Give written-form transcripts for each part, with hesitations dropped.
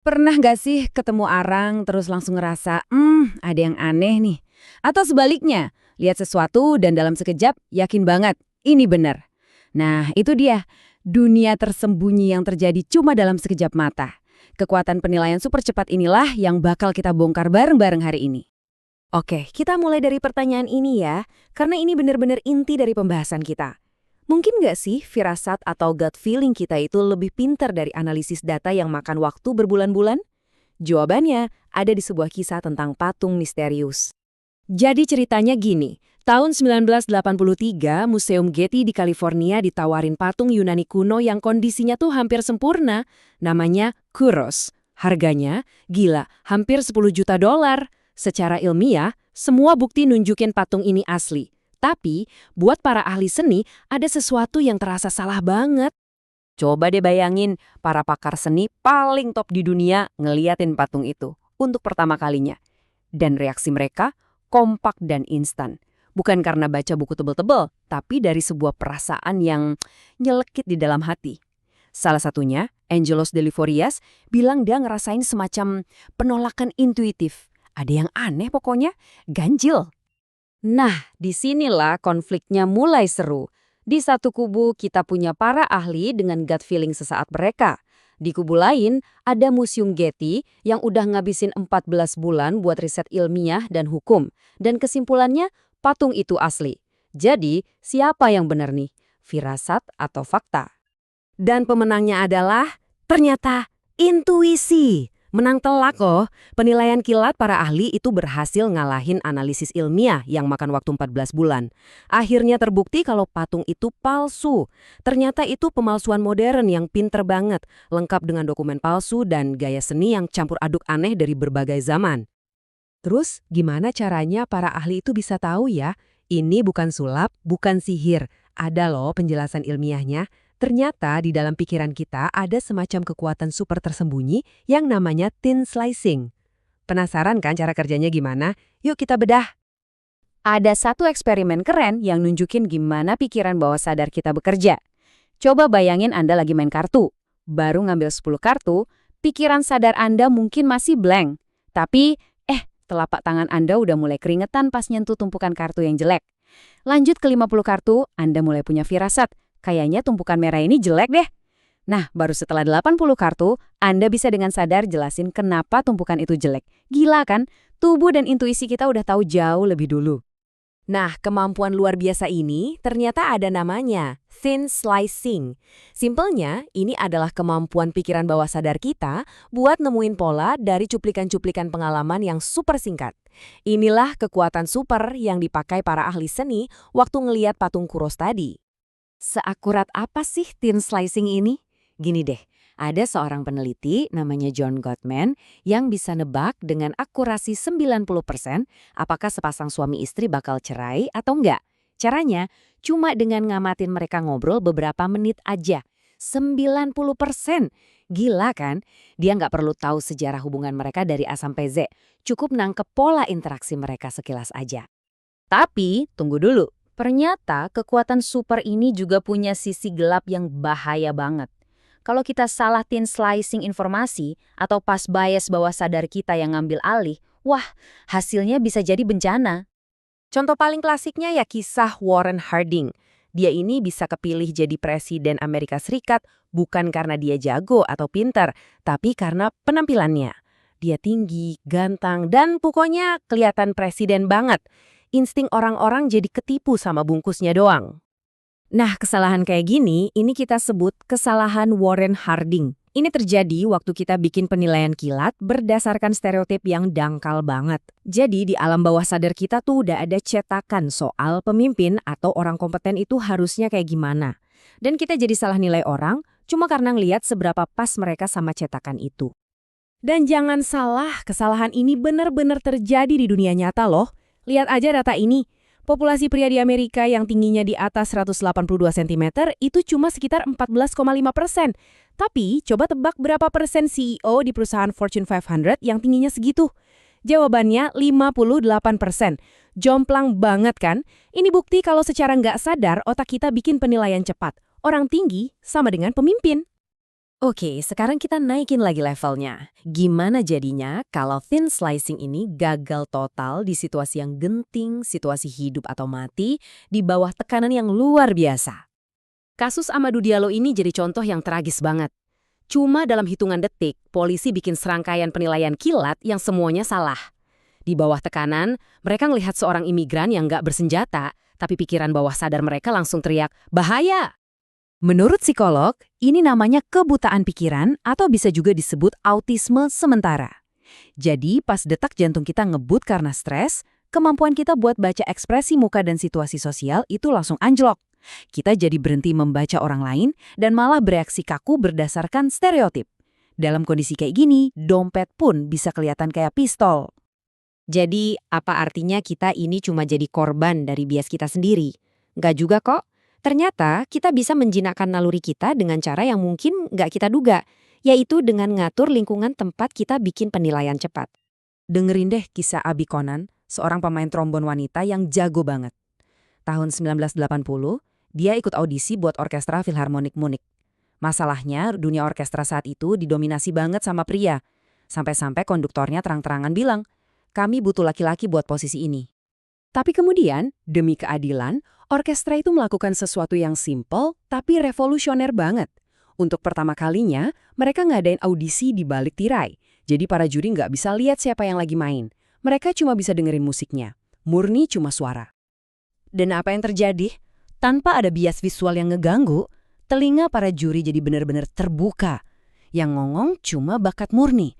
Pernah nggak sih ketemu orang terus langsung ngerasa, ada yang aneh nih? Atau sebaliknya, lihat sesuatu dan dalam sekejap yakin banget, ini benar. Nah, itu dia, dunia tersembunyi yang terjadi cuma dalam sekejap mata. Kekuatan penilaian super cepat inilah yang bakal kita bongkar bareng-bareng hari ini. Oke, kita mulai dari pertanyaan ini ya, karena ini benar-benar inti dari pembahasan kita. Mungkin nggak sih firasat atau gut feeling kita itu lebih pintar dari analisis data yang makan waktu berbulan-bulan? Jawabannya ada di sebuah kisah tentang patung misterius. Jadi ceritanya gini, tahun 1983 Museum Getty di California ditawarin patung Yunani kuno yang kondisinya tuh hampir sempurna, namanya Kuros. Harganya, gila, hampir 10 juta dolar. Secara ilmiah, semua bukti nunjukin patung ini asli. Tapi, buat para ahli seni, ada sesuatu yang terasa salah banget. Coba deh bayangin, para pakar seni paling top di dunia ngeliatin patung itu untuk pertama kalinya. Dan reaksi mereka kompak dan instan. Bukan karena baca buku tebel-tebel, tapi dari sebuah perasaan yang nyelekit di dalam hati. Salah satunya, Angelos Delivorias, bilang dia ngerasain semacam penolakan intuitif. Ada yang aneh pokoknya, ganjil. Nah, disinilah konfliknya mulai seru. Di satu kubu kita punya para ahli dengan gut feeling sesaat mereka. Di kubu lain, ada Museum Getty yang udah ngabisin 14 bulan buat riset ilmiah dan hukum. Dan kesimpulannya, patung itu asli. Jadi, siapa yang benar nih? Firasat atau fakta? Dan pemenangnya adalah, ternyata, intuisi. Menang telak kok, penilaian kilat para ahli itu berhasil ngalahin analisis ilmiah yang makan waktu 14 bulan. Akhirnya terbukti kalau patung itu palsu. Ternyata itu pemalsuan modern yang pinter banget, lengkap dengan dokumen palsu dan gaya seni yang campur aduk aneh dari berbagai zaman. Terus, gimana caranya para ahli itu bisa tahu ya? Ini bukan sulap, bukan sihir. Ada loh penjelasan ilmiahnya. Ternyata di dalam pikiran kita ada semacam kekuatan super tersembunyi yang namanya thin slicing. Penasaran kan cara kerjanya gimana? Yuk kita bedah. Ada satu eksperimen keren yang nunjukin gimana pikiran bawah sadar kita bekerja. Coba bayangin Anda lagi main kartu. Baru ngambil 10 kartu, pikiran sadar Anda mungkin masih blank. Tapi, telapak tangan Anda udah mulai keringetan pas nyentuh tumpukan kartu yang jelek. Lanjut ke 50 kartu, Anda mulai punya firasat. Kayaknya tumpukan merah ini jelek deh. Nah, baru setelah 80 kartu, Anda bisa dengan sadar jelasin kenapa tumpukan itu jelek. Gila kan? Tubuh dan intuisi kita udah tahu jauh lebih dulu. Nah, kemampuan luar biasa ini ternyata ada namanya, thin slicing. Simpelnya, ini adalah kemampuan pikiran bawah sadar kita buat nemuin pola dari cuplikan-cuplikan pengalaman yang super singkat. Inilah kekuatan super yang dipakai para ahli seni waktu ngeliat patung Kuros tadi. Seakurat apa sih thin slicing ini? Gini deh, ada seorang peneliti namanya John Gottman yang bisa nebak dengan akurasi 90% apakah sepasang suami istri bakal cerai atau enggak. Caranya cuma dengan ngamatin mereka ngobrol beberapa menit aja. 90%. Gila kan? Dia nggak perlu tahu sejarah hubungan mereka dari A sampai Z. Cukup nangkep pola interaksi mereka sekilas aja. Tapi, tunggu dulu. Ternyata kekuatan super ini juga punya sisi gelap yang bahaya banget. Kalau kita salah thin slicing informasi atau pas bias bawah sadar kita yang ngambil alih, wah, hasilnya bisa jadi bencana. Contoh paling klasiknya ya kisah Warren Harding. Dia ini bisa kepilih jadi presiden Amerika Serikat bukan karena dia jago atau pintar, tapi karena penampilannya. Dia tinggi, ganteng, dan pokoknya kelihatan presiden banget. Insting orang-orang jadi ketipu sama bungkusnya doang. Nah, kesalahan kayak gini, ini kita sebut kesalahan Warren Harding. Ini terjadi waktu kita bikin penilaian kilat berdasarkan stereotip yang dangkal banget. Jadi di alam bawah sadar kita tuh udah ada cetakan soal pemimpin atau orang kompeten itu harusnya kayak gimana. Dan kita jadi salah nilai orang cuma karena ngelihat seberapa pas mereka sama cetakan itu. Dan jangan salah, kesalahan ini benar-benar terjadi di dunia nyata loh. Lihat aja data ini. Populasi pria di Amerika yang tingginya di atas 182 cm itu cuma sekitar 14,5%. Tapi coba tebak berapa persen CEO di perusahaan Fortune 500 yang tingginya segitu? Jawabannya 58%. Jomplang banget kan? Ini bukti kalau secara nggak sadar otak kita bikin penilaian cepat. Orang tinggi sama dengan pemimpin. Oke, sekarang kita naikin lagi levelnya. Gimana jadinya kalau thin slicing ini gagal total di situasi yang genting, situasi hidup atau mati, di bawah tekanan yang luar biasa? Kasus Amadou Diallo ini jadi contoh yang tragis banget. Cuma dalam hitungan detik, polisi bikin serangkaian penilaian kilat yang semuanya salah. Di bawah tekanan, mereka ngelihat seorang imigran yang nggak bersenjata, tapi pikiran bawah sadar mereka langsung teriak, "Bahaya!" Menurut psikolog, ini namanya kebutaan pikiran atau bisa juga disebut autisme sementara. Jadi, pas detak jantung kita ngebut karena stres, kemampuan kita buat baca ekspresi muka dan situasi sosial itu langsung anjlok. Kita jadi berhenti membaca orang lain dan malah bereaksi kaku berdasarkan stereotip. Dalam kondisi kayak gini, dompet pun bisa kelihatan kayak pistol. Jadi, apa artinya kita ini cuma jadi korban dari bias kita sendiri? Nggak juga kok. Ternyata kita bisa menjinakkan naluri kita dengan cara yang mungkin nggak kita duga, yaitu dengan ngatur lingkungan tempat kita bikin penilaian cepat. Dengerin deh kisah Abi Conan, seorang pemain trombon wanita yang jago banget. Tahun 1980, dia ikut audisi buat orkestra Philharmonic Munich. Masalahnya, dunia orkestra saat itu didominasi banget sama pria. Sampai-sampai konduktornya terang-terangan bilang, "Kami butuh laki-laki buat posisi ini." Tapi kemudian, demi keadilan, orkestra itu melakukan sesuatu yang simpel tapi revolusioner banget. Untuk pertama kalinya, mereka ngadain audisi di balik tirai. Jadi para juri nggak bisa lihat siapa yang lagi main. Mereka cuma bisa dengerin musiknya. Murni cuma suara. Dan apa yang terjadi? Tanpa ada bias visual yang ngeganggu, telinga para juri jadi benar-benar terbuka. Yang ngongong cuma bakat murni.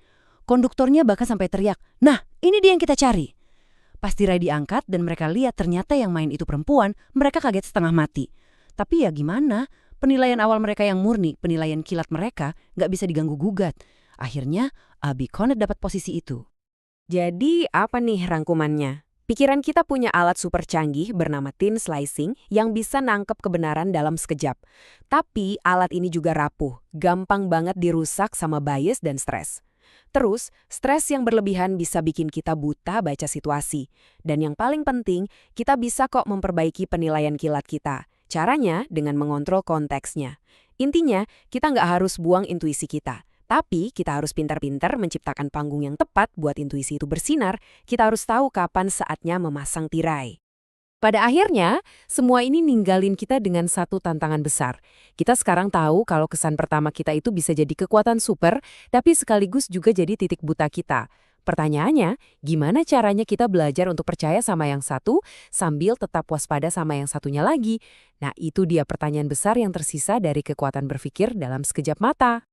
Konduktornya bahkan sampai teriak, "Nah, ini dia yang kita cari." Pas tirai diangkat dan mereka lihat ternyata yang main itu perempuan, mereka kaget setengah mati. Tapi ya gimana? Penilaian awal mereka yang murni, penilaian kilat mereka, nggak bisa diganggu-gugat. Akhirnya, Abi Conant dapat posisi itu. Jadi, apa nih rangkumannya? Pikiran kita punya alat super canggih bernama thin slicing yang bisa nangkep kebenaran dalam sekejap. Tapi alat ini juga rapuh, gampang banget dirusak sama bias dan stres. Terus, stres yang berlebihan bisa bikin kita buta baca situasi. Dan yang paling penting, kita bisa kok memperbaiki penilaian kilat kita. Caranya dengan mengontrol konteksnya. Intinya, kita nggak harus buang intuisi kita. Tapi kita harus pintar-pintar menciptakan panggung yang tepat buat intuisi itu bersinar. Kita harus tahu kapan saatnya memasang tirai. Pada akhirnya, semua ini ninggalin kita dengan satu tantangan besar. Kita sekarang tahu kalau kesan pertama kita itu bisa jadi kekuatan super, tapi sekaligus juga jadi titik buta kita. Pertanyaannya, gimana caranya kita belajar untuk percaya sama yang satu, sambil tetap waspada sama yang satunya lagi? Nah, itu dia pertanyaan besar yang tersisa dari kekuatan berpikir dalam sekejap mata.